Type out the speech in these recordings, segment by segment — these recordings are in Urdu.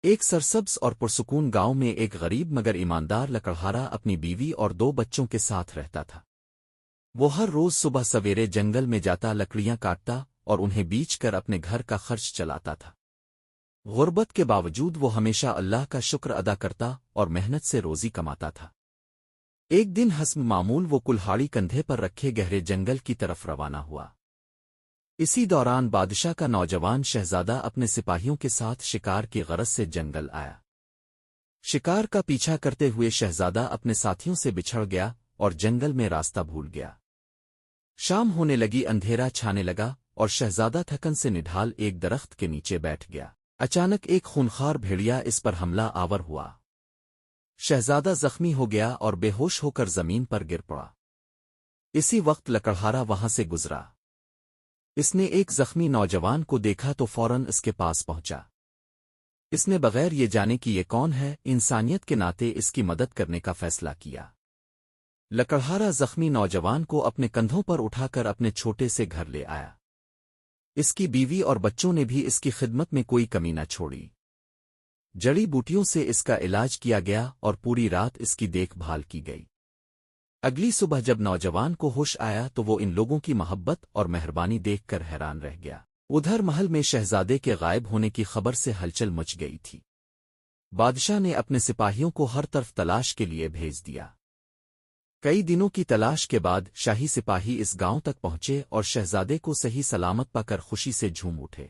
ایک سرسبز اور پرسکون گاؤں میں ایک غریب مگر ایماندار لکڑہارا اپنی بیوی اور 2 بچوں کے ساتھ رہتا تھا۔ وہ ہر روز صبح سویرے جنگل میں جاتا، لکڑیاں کاٹتا اور انہیں بیچ کر اپنے گھر کا خرچ چلاتا تھا۔ غربت کے باوجود وہ ہمیشہ اللہ کا شکر ادا کرتا اور محنت سے روزی کماتا تھا۔ ایک دن حسب معمول وہ کلہاڑی کندھے پر رکھے گہرے جنگل کی طرف روانہ ہوا۔ اسی دوران بادشاہ کا نوجوان شہزادہ اپنے سپاہیوں کے ساتھ شکار کی غرض سے جنگل آیا۔ شکار کا پیچھا کرتے ہوئے شہزادہ اپنے ساتھیوں سے بچھڑ گیا اور جنگل میں راستہ بھول گیا۔ شام ہونے لگی، اندھیرا چھانے لگا اور شہزادہ تھکن سے نڈھال ایک درخت کے نیچے بیٹھ گیا۔ اچانک ایک خونخوار بھیڑیا اس پر حملہ آور ہوا۔ شہزادہ زخمی ہو گیا اور بے ہوش ہو کر زمین پر گر پڑا۔ اسی وقت لکڑہارا وہاں سے گزرا۔ اس نے ایک زخمی نوجوان کو دیکھا تو فوراً اس کے پاس پہنچا۔ اس نے بغیر یہ جانے کہ یہ کون ہے، انسانیت کے ناطے اس کی مدد کرنے کا فیصلہ کیا۔ لکڑہارا زخمی نوجوان کو اپنے کندھوں پر اٹھا کر اپنے چھوٹے سے گھر لے آیا۔ اس کی بیوی اور بچوں نے بھی اس کی خدمت میں کوئی کمی نہ چھوڑی۔ جڑی بوٹیوں سے اس کا علاج کیا گیا اور پوری رات اس کی دیکھ بھال کی گئی۔ اگلی صبح جب نوجوان کو ہوش آیا تو وہ ان لوگوں کی محبت اور مہربانی دیکھ کر حیران رہ گیا۔ ادھر محل میں شہزادے کے غائب ہونے کی خبر سے ہلچل مچ گئی تھی۔ بادشاہ نے اپنے سپاہیوں کو ہر طرف تلاش کے لیے بھیج دیا۔ کئی دنوں کی تلاش کے بعد شاہی سپاہی اس گاؤں تک پہنچے اور شہزادے کو صحیح سلامت پا کر خوشی سے جھوم اٹھے۔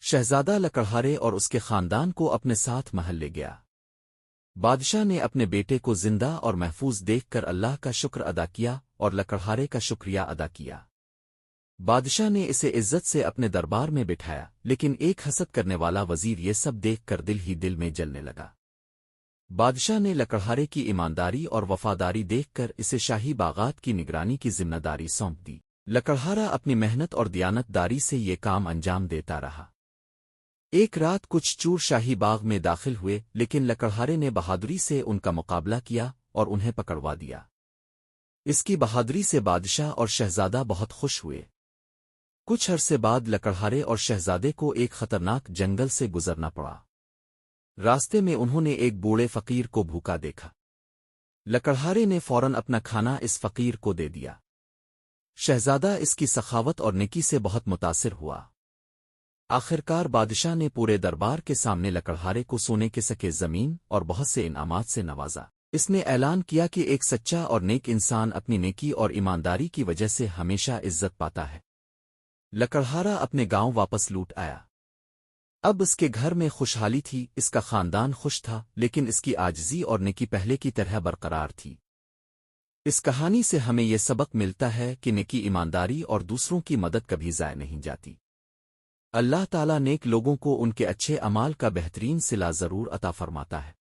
شہزادہ لکڑہارے اور اس کے خاندان کو اپنے ساتھ محل لے گیا۔ بادشاہ نے اپنے بیٹے کو زندہ اور محفوظ دیکھ کر اللہ کا شکر ادا کیا اور لکڑہارے کا شکریہ ادا کیا۔ بادشاہ نے اسے عزت سے اپنے دربار میں بٹھایا، لیکن ایک حسد کرنے والا وزیر یہ سب دیکھ کر دل ہی دل میں جلنے لگا۔ بادشاہ نے لکڑہارے کی ایمانداری اور وفاداری دیکھ کر اسے شاہی باغات کی نگرانی کی ذمہ داری سونپ دی۔ لکڑہارا اپنی محنت اور دیانت داری سے یہ کام انجام دیتا رہا۔ ایک رات کچھ چور شاہی باغ میں داخل ہوئے، لیکن لکڑہارے نے بہادری سے ان کا مقابلہ کیا اور انہیں پکڑوا دیا۔ اس کی بہادری سے بادشاہ اور شہزادہ بہت خوش ہوئے۔ کچھ عرصے بعد لکڑہارے اور شہزادے کو ایک خطرناک جنگل سے گزرنا پڑا۔ راستے میں انہوں نے ایک بوڑھے فقیر کو بھوکا دیکھا۔ لکڑہارے نے فوراً اپنا کھانا اس فقیر کو دے دیا۔ شہزادہ اس کی سخاوت اور نیکی سے بہت متاثر ہوا۔ آخرکار بادشاہ نے پورے دربار کے سامنے لکڑہارے کو سونے کے سکے زمین اور بہت سے انعامات سے نوازا۔ اس نے اعلان کیا کہ ایک سچا اور نیک انسان اپنی نیکی اور ایمانداری کی وجہ سے ہمیشہ عزت پاتا ہے۔ لکڑہارا اپنے گاؤں واپس لوٹ آیا۔ اب اس کے گھر میں خوشحالی تھی، اس کا خاندان خوش تھا، لیکن اس کی عاجزی اور نیکی پہلے کی طرح برقرار تھی۔ اس کہانی سے ہمیں یہ سبق ملتا ہے کہ نیکی، ایمانداری اور دوسروں کی مدد کبھی ضائع نہیں جاتی۔ اللہ تعالیٰ نیک لوگوں کو ان کے اچھے اعمال کا بہترین صلہ ضرور عطا فرماتا ہے۔